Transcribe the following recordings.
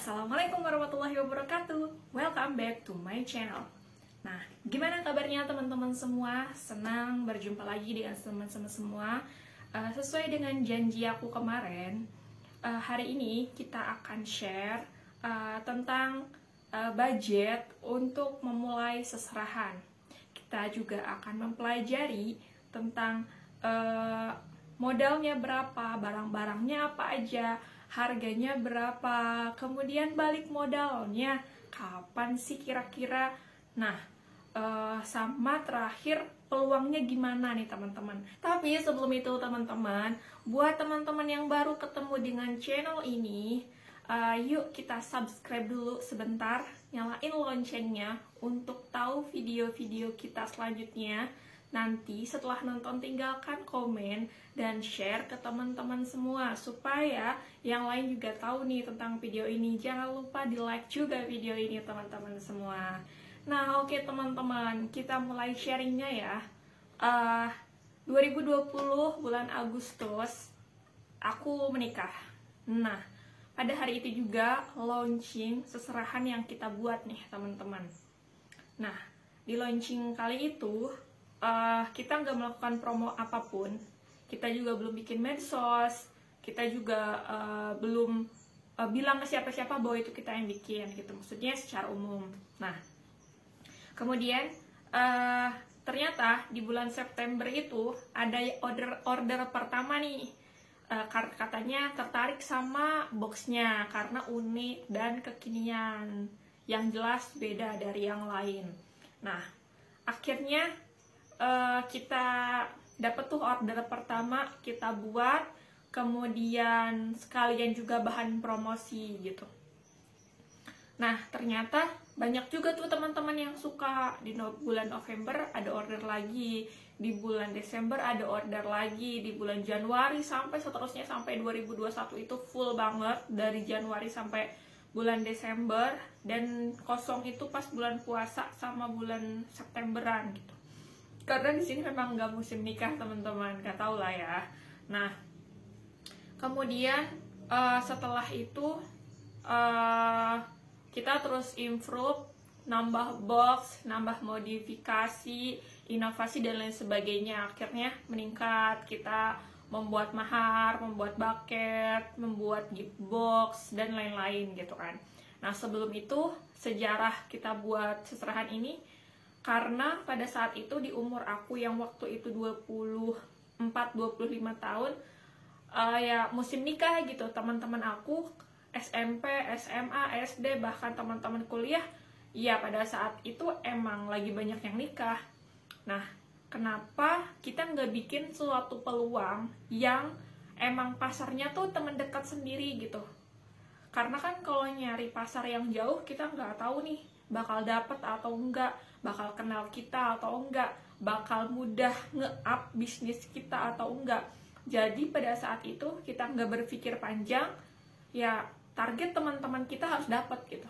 Assalamualaikum warahmatullahi wabarakatuh. Welcome back to my channel. Nah, gimana kabarnya teman-teman semua? Senang berjumpa lagi dengan teman-teman semua. Sesuai dengan janji aku kemarin, hari ini kita akan share tentang budget untuk memulai seserahan. Kita juga akan mempelajari tentang modalnya berapa, barang-barangnya apa aja, harganya berapa, kemudian balik modalnya kapan sih kira-kira. Nah, sama terakhir peluangnya gimana nih teman-teman. Tapi sebelum itu teman-teman, buat teman-teman yang baru ketemu dengan channel ini, yuk kita subscribe dulu sebentar, nyalain loncengnya untuk tahu video-video kita selanjutnya. Nanti setelah nonton tinggalkan komen dan share ke teman-teman semua supaya yang lain juga tahu nih tentang video ini. Jangan lupa di like juga video ini teman-teman semua. Nah oke teman-teman, kita mulai sharingnya ya. 2020 bulan Agustus aku menikah. Nah pada hari itu juga launching seserahan yang kita buat nih teman-teman. Nah di launching kali itu kita nggak melakukan promo apapun, kita juga belum bikin medsos, kita juga belum bilang ke siapa-siapa bahwa itu kita yang bikin gitu, maksudnya secara umum. Nah kemudian ternyata di bulan September itu ada order pertama nih, katanya tertarik sama boxnya karena unik dan kekinian, yang jelas beda dari yang lain. Nah akhirnya kita dapat tuh order pertama, kita buat, kemudian sekalian juga bahan promosi gitu. Nah ternyata banyak juga tuh teman-teman yang suka. Di bulan November ada order lagi, di bulan Desember ada order lagi, di bulan Januari sampai seterusnya sampai 2021 itu full banget dari Januari sampai bulan Desember, dan kosong itu pas bulan puasa sama bulan Septemberan gitu. Karena di sini memang nggak musim nikah teman-teman, nggak tahu lah ya. Nah kemudian setelah itu kita terus improve, nambah box, nambah modifikasi, inovasi dan lain sebagainya. Akhirnya meningkat, kita membuat mahar, membuat bucket, membuat gift box dan lain-lain gitu kan. Nah sebelum itu sejarah kita buat seserahan ini, karena pada saat itu di umur aku yang waktu itu 24-25 tahun, ya musim nikah gitu. Teman-teman aku SMP, SMA, SD, bahkan teman-teman kuliah, ya pada saat itu emang lagi banyak yang nikah. Nah kenapa kita nggak bikin suatu peluang yang emang pasarnya tuh teman dekat sendiri gitu. Karena kan kalau nyari pasar yang jauh, kita nggak tahu nih bakal dapet atau enggak, bakal kenal kita atau enggak, bakal mudah nge-up bisnis kita atau enggak. Jadi pada saat itu kita nggak berpikir panjang, ya target teman-teman kita harus dapat gitu.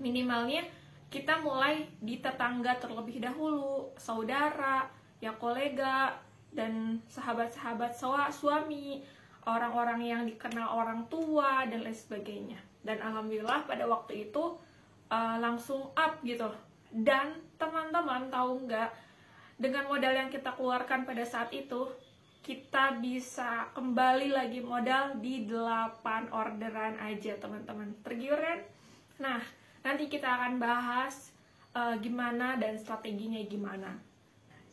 Minimalnya kita mulai di tetangga terlebih dahulu, saudara, ya kolega, dan sahabat-sahabat suami, orang-orang yang dikenal orang tua, dan lain sebagainya. Dan alhamdulillah pada waktu itu langsung up gitu. Dan teman-teman tahu nggak, dengan modal yang kita keluarkan pada saat itu, kita bisa kembali lagi modal di 8 orderan aja teman-teman. Tergiur kan? Nah nanti kita akan bahas gimana dan strateginya gimana.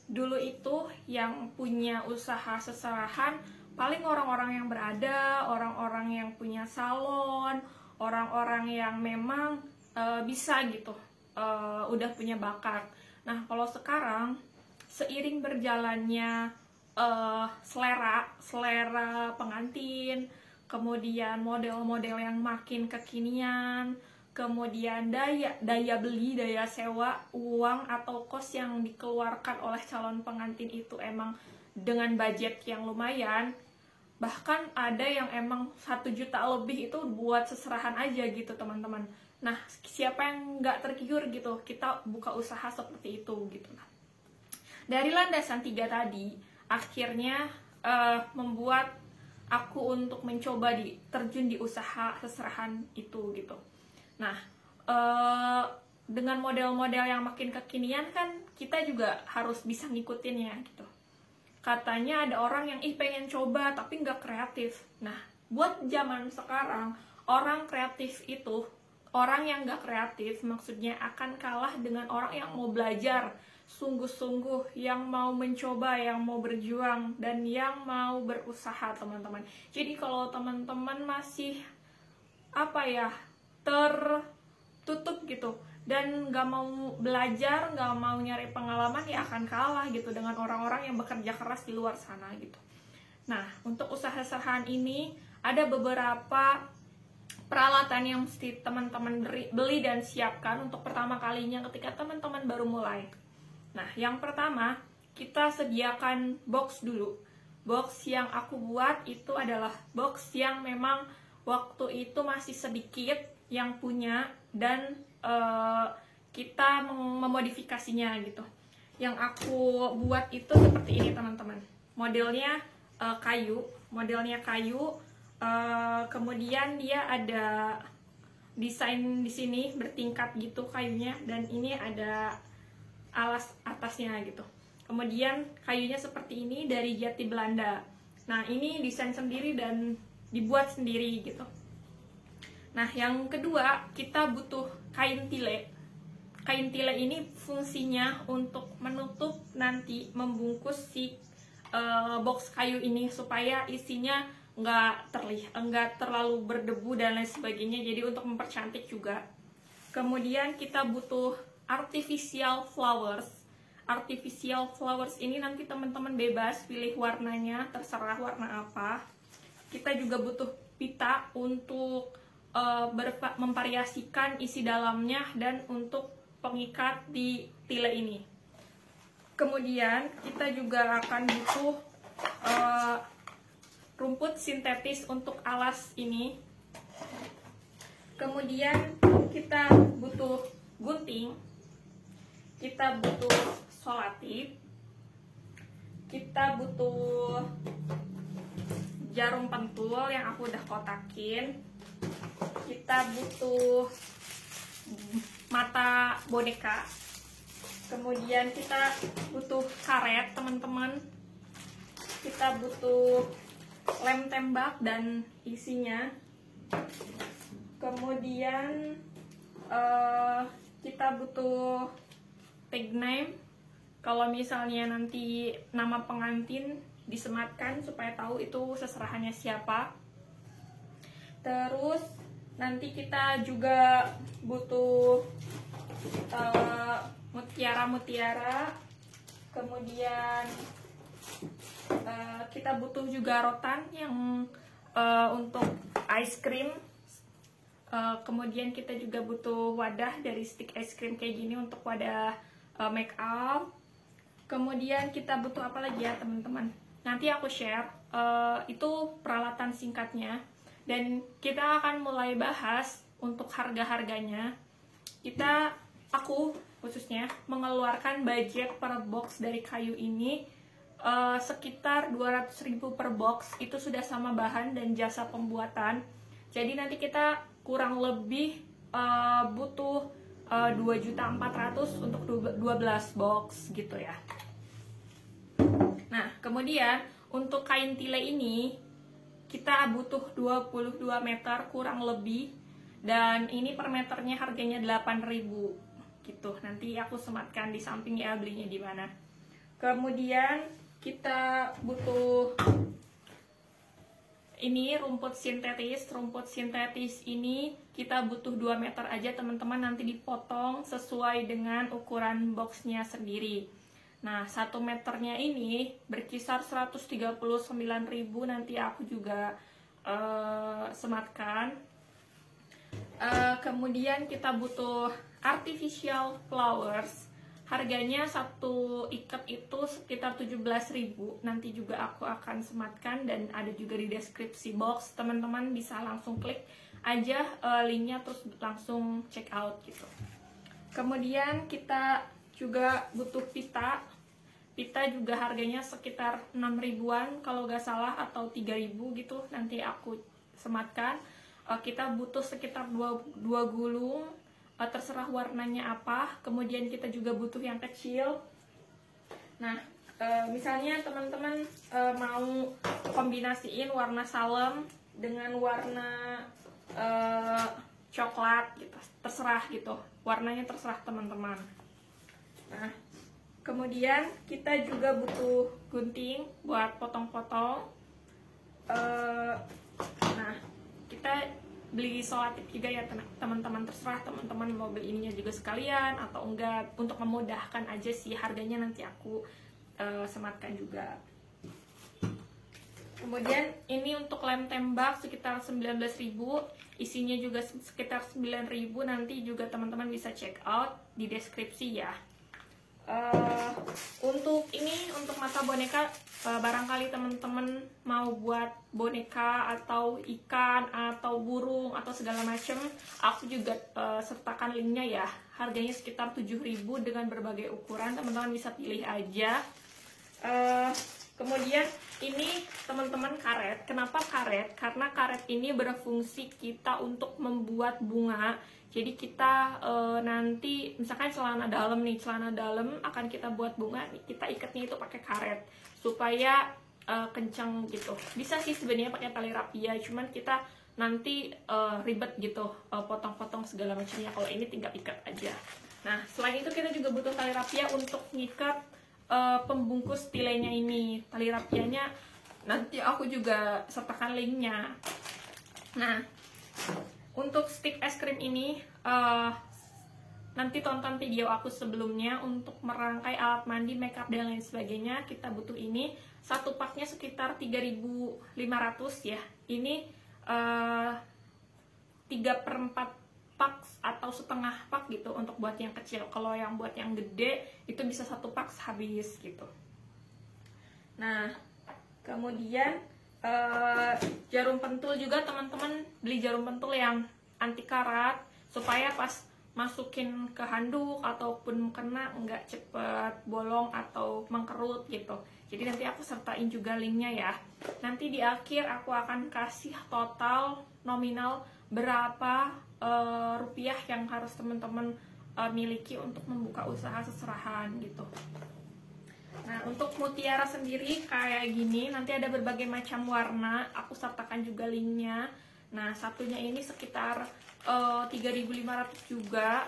Dulu itu yang punya usaha seserahan paling orang-orang yang berada, orang-orang yang punya salon, orang-orang yang memang bisa gitu, udah punya bakat. Nah kalau sekarang seiring berjalannya selera pengantin, kemudian model-model yang makin kekinian, kemudian daya beli, daya sewa, uang atau kos yang dikeluarkan oleh calon pengantin itu emang dengan budget yang lumayan. Bahkan ada yang emang 1 juta lebih itu buat seserahan aja gitu teman-teman. Nah siapa yang nggak tergiur gitu kita buka usaha seperti itu gitu. Dari landasan 3 tadi akhirnya membuat aku untuk mencoba terjun di usaha seserahan itu gitu. Nah, dengan model-model yang makin kekinian kan kita juga harus bisa ngikutinnya gitu. Katanya ada orang yang pengen coba tapi nggak kreatif. Nah, buat zaman sekarang, orang kreatif itu, orang yang nggak kreatif maksudnya akan kalah dengan orang yang mau belajar sungguh-sungguh, yang mau mencoba, yang mau berjuang, dan yang mau berusaha, teman-teman. Jadi kalau teman-teman masih tertutup gitu dan nggak mau belajar, nggak mau nyari pengalaman, ya akan kalah gitu dengan orang-orang yang bekerja keras di luar sana gitu. Nah, untuk usaha seserahan ini ada beberapa peralatan yang mesti teman-teman beli dan siapkan untuk pertama kalinya ketika teman-teman baru mulai. Nah, yang pertama, kita sediakan box dulu. Box yang aku buat itu adalah box yang memang waktu itu masih sedikit yang punya, dan kita memodifikasinya gitu. Yang aku buat itu seperti ini, teman-teman. Modelnya kayu, kemudian dia ada desain di sini bertingkat gitu kayunya, dan ini ada alas atasnya gitu. Kemudian kayunya seperti ini dari jati Belanda. Nah, ini desain sendiri dan dibuat sendiri gitu. Nah, yang kedua, kita butuh kain tile. Kain tile ini fungsinya untuk menutup nanti, membungkus si box kayu ini supaya isinya nggak terlalu berdebu dan lain sebagainya, jadi untuk mempercantik juga. Kemudian kita butuh artificial flowers ini nanti teman-teman bebas pilih warnanya, terserah warna apa. Kita juga butuh pita untuk memvariasikan isi dalamnya dan untuk pengikat di tile ini. Kemudian kita juga akan butuh rumput sintetis untuk alas ini. Kemudian kita butuh gunting, kita butuh solatip, kita butuh jarum pentul yang aku udah kotakin, kita butuh mata boneka, kemudian kita butuh karet, teman-teman, kita butuh lem tembak dan isinya, kemudian kita butuh tag name kalau misalnya nanti nama pengantin disematkan supaya tahu itu seserahannya siapa. Terus nanti kita juga butuh mutiara-mutiara, kemudian kita butuh juga rotan yang untuk ice cream. Kemudian kita juga butuh wadah dari stick es krim kayak gini untuk wadah make up. Kemudian kita butuh apa lagi ya, teman-teman? Nanti aku share itu peralatan singkatnya, dan kita akan mulai bahas untuk harga-harganya. Aku khususnya mengeluarkan budget per box dari kayu ini sekitar 200.000 per box, itu sudah sama bahan dan jasa pembuatan. Jadi nanti kita kurang lebih butuh 2.400.000 untuk 12 box gitu ya. Nah, kemudian untuk kain tile ini kita butuh 22 meter kurang lebih, dan ini per meternya harganya 8.000 gitu. Nanti aku sematkan di samping ya belinya di mana. Kemudian kita butuh ini rumput sintetis. Rumput sintetis ini kita butuh 2 meter aja, teman-teman, nanti dipotong sesuai dengan ukuran boxnya sendiri. Nah, 1 meternya ini berkisar 139.000, nanti aku juga sematkan. Kemudian kita butuh artificial flowers. Harganya satu ikat itu sekitar 17.000. Nanti juga aku akan sematkan dan ada juga di deskripsi box. Teman-teman bisa langsung klik aja linknya terus langsung check out gitu. Kemudian kita juga butuh pita. Pita juga harganya sekitar 6 ribuan kalau nggak salah, atau 3 ribu gitu, nanti aku sematkan. Kita butuh sekitar 2 gulung, terserah warnanya apa. Kemudian kita juga butuh yang kecil. Nah, misalnya teman-teman mau kombinasiin warna salem dengan warna coklat gitu, terserah gitu, warnanya terserah teman-teman. Nah, kemudian kita juga butuh gunting buat potong-potong. Nah, kita beli selotip juga ya teman-teman, terserah teman-teman mau beli ininya juga sekalian atau enggak, untuk memudahkan aja sih. Harganya nanti aku sematkan juga. Kemudian ini untuk lem tembak sekitar 19.000, isinya juga sekitar 9.000, nanti juga teman-teman bisa check out di deskripsi ya. Untuk mata boneka, barangkali teman-teman mau buat boneka atau ikan atau burung atau segala macam, aku juga sertakan linknya ya. Harganya sekitar 7.000 dengan berbagai ukuran, teman-teman bisa pilih aja. Kemudian ini teman-teman karet. Kenapa karet? Karena karet ini berfungsi kita untuk membuat bunga. Jadi kita nanti misalkan celana dalam nih, celana dalam akan kita buat bunga, kita ikatnya itu pakai karet supaya kencang gitu. Bisa sih sebenarnya pakai tali rapia, cuman kita nanti ribet gitu, potong-potong segala macamnya. Kalau ini tinggal ikat aja. Nah, selain itu kita juga butuh tali rapia untuk ngikat pembungkus tilenya ini. Tali rapianya nanti aku juga sertakan linknya. Nah, untuk stick es krim ini nanti tonton video aku sebelumnya. Untuk merangkai alat mandi, makeup dan lain sebagainya kita butuh ini. Satu paknya sekitar 3.500 ya. Ini 3/4 pak atau setengah pak gitu untuk buat yang kecil. Kalau yang buat yang gede itu bisa 1 pak habis gitu. Nah, kemudian jarum pentul juga teman-teman, beli jarum pentul yang anti karat supaya pas masukin ke handuk ataupun kena nggak cepet bolong atau mengkerut gitu. Jadi nanti aku sertain juga linknya ya. Nanti di akhir aku akan kasih total nominal berapa rupiah yang harus teman-teman miliki untuk membuka usaha seserahan gitu. Nah, untuk mutiara sendiri kayak gini, nanti ada berbagai macam warna, aku sertakan juga linknya. Nah, satunya ini sekitar 3.500 juga.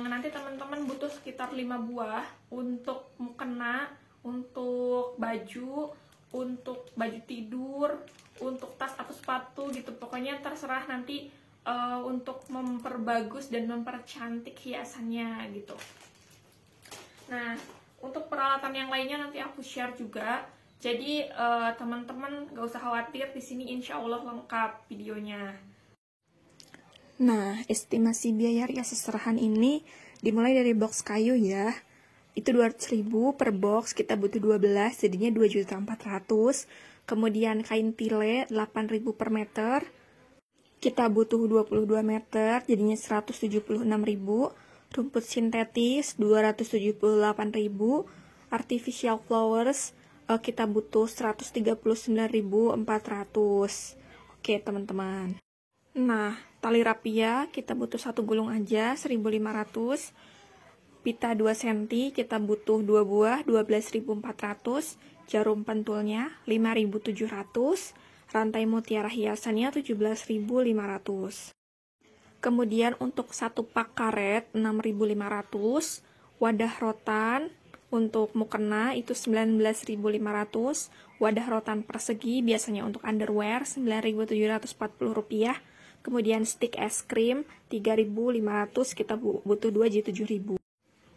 Nanti teman-teman butuh sekitar 5 buah untuk mukena, untuk baju, untuk baju tidur, untuk tas atau sepatu gitu. Pokoknya terserah nanti untuk memperbagus dan mempercantik hiasannya gitu. Nah, untuk peralatan yang lainnya nanti aku share juga. Jadi teman-teman gak usah khawatir, di sini insya Allah lengkap videonya. Nah, estimasi biaya rias seserahan ini dimulai dari box kayu ya. Itu 200.000 per box, kita butuh 12, jadinya 2.400.000. Kemudian kain tile 8.000 per meter. Kita butuh 22 meter, jadinya 176.000. Rumput sintetis 278.000. Artificial flowers kita butuh 139.400. Oke, teman-teman. Nah, tali rapia kita butuh 1 gulung aja, 1.500. Pita 2 cm kita butuh 2 buah, 12.400. Jarum pentulnya 5.700. Rantai mutiara hiasannya 17.500. Kemudian untuk 1 pak karet 6.500. Wadah rotan untuk mukena itu 19.500. Wadah rotan persegi biasanya untuk underwear 9.740 rupiah. Kemudian stick es krim 3.500, kita butuh 2 jadi 7.000.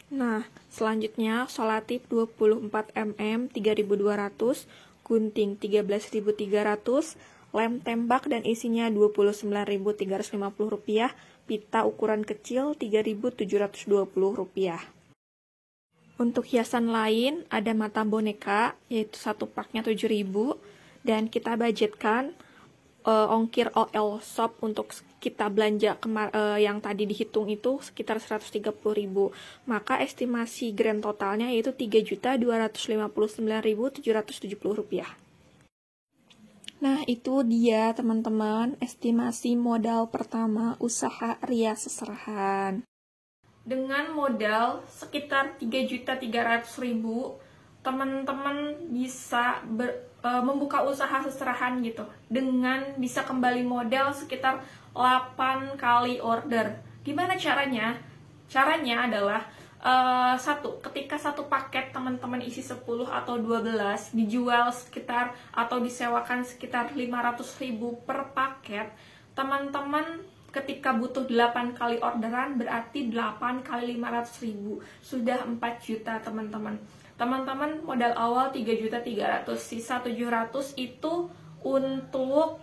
Nah, selanjutnya solatif 24 mm 3.200, gunting 13.300, lem tembak dan isinya 29.350 rupiah, pita ukuran kecil 3.720 rupiah. Untuk hiasan lain ada mata boneka, yaitu 1 paknya 7.000, dan kita budgetkan ongkir OL shop untuk kita belanja yang tadi dihitung itu sekitar 130.000. Maka estimasi grand totalnya yaitu Rp3.259.770. Nah, itu dia teman-teman estimasi modal pertama usaha rias seserahan. Dengan modal sekitar 3.300.000, teman-teman bisa membuka usaha seserahan gitu. Dengan bisa kembali modal sekitar 8 kali order. Gimana caranya? Caranya adalah ketika satu paket teman-teman isi 10 atau 12 dijual sekitar atau disewakan sekitar 500.000 per paket, teman-teman ketika butuh 8 kali orderan berarti 8 kali 500.000 sudah 4 juta teman-teman. Teman-teman modal awal 3.300.000, sisa 700 itu untuk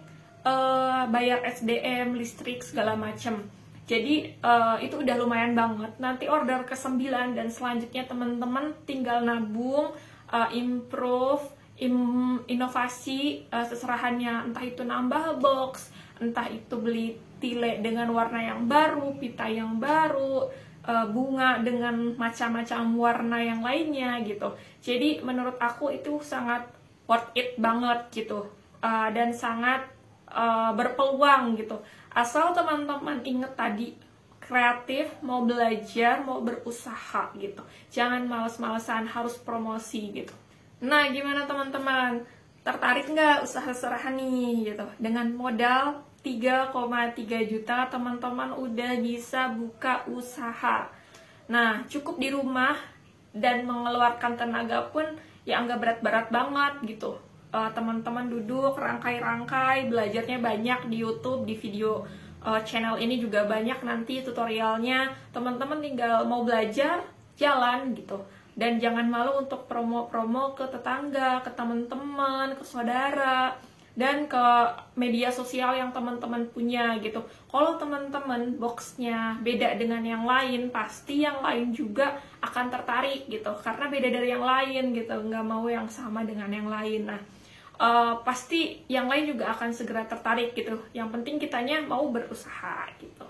bayar SDM, listrik segala macam. Jadi itu udah lumayan banget. Nanti order ke-9 dan selanjutnya teman-teman tinggal nabung, improve, inovasi seserahannya, entah itu nambah box, entah itu beli tile dengan warna yang baru, pita yang baru, bunga dengan macam-macam warna yang lainnya gitu. Jadi menurut aku itu sangat worth it banget gitu, dan sangat berpeluang gitu. Asal teman-teman inget tadi, kreatif, mau belajar, mau berusaha gitu. Jangan males-malesan harus promosi gitu. Nah, gimana teman-teman? Tertarik nggak usaha seserahan nih gitu? Dengan modal 3,3 juta, teman-teman udah bisa buka usaha. Nah, cukup di rumah dan mengeluarkan tenaga pun ya nggak berat-berat banget gitu. Teman-teman duduk rangkai-rangkai, belajarnya banyak di YouTube, di video channel ini juga banyak nanti tutorialnya. Teman-teman tinggal mau belajar, jalan gitu. Dan jangan malu untuk promo-promo ke tetangga, ke teman-teman, ke saudara, dan ke media sosial yang teman-teman punya gitu. Kalau teman-teman boxnya beda dengan yang lain, pasti yang lain juga akan tertarik gitu, karena beda dari yang lain gitu, nggak mau yang sama dengan yang lain. Nah, pasti yang lain juga akan segera tertarik gitu. Yang penting kitanya mau berusaha gitu.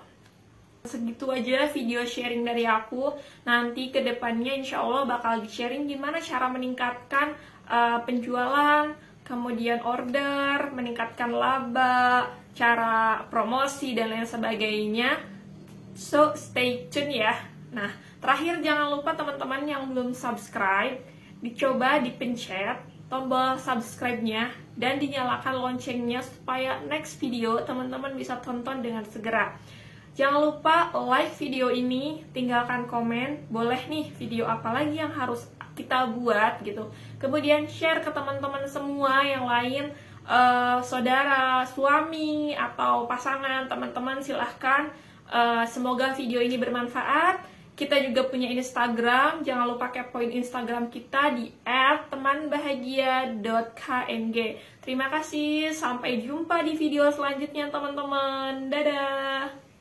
Segitu aja video sharing dari aku. Nanti ke depannya insya Allah bakal di-sharing gimana cara meningkatkan penjualan, kemudian order, meningkatkan laba, cara promosi, dan lain sebagainya. So, stay tune ya. Nah, terakhir jangan lupa teman-teman yang belum subscribe, dicoba dipencet tombol subscribe-nya dan dinyalakan loncengnya supaya next video teman-teman bisa tonton dengan segera. Jangan lupa like video ini, tinggalkan komen, boleh nih video apa lagi yang harus kita buat gitu. Kemudian share ke teman-teman semua yang lain, saudara, suami, atau pasangan, teman-teman silahkan. Semoga video ini bermanfaat. Kita juga punya Instagram, jangan lupa kepoin Instagram kita di @temanbahagia.kng. Terima kasih, sampai jumpa di video selanjutnya teman-teman. Dadah!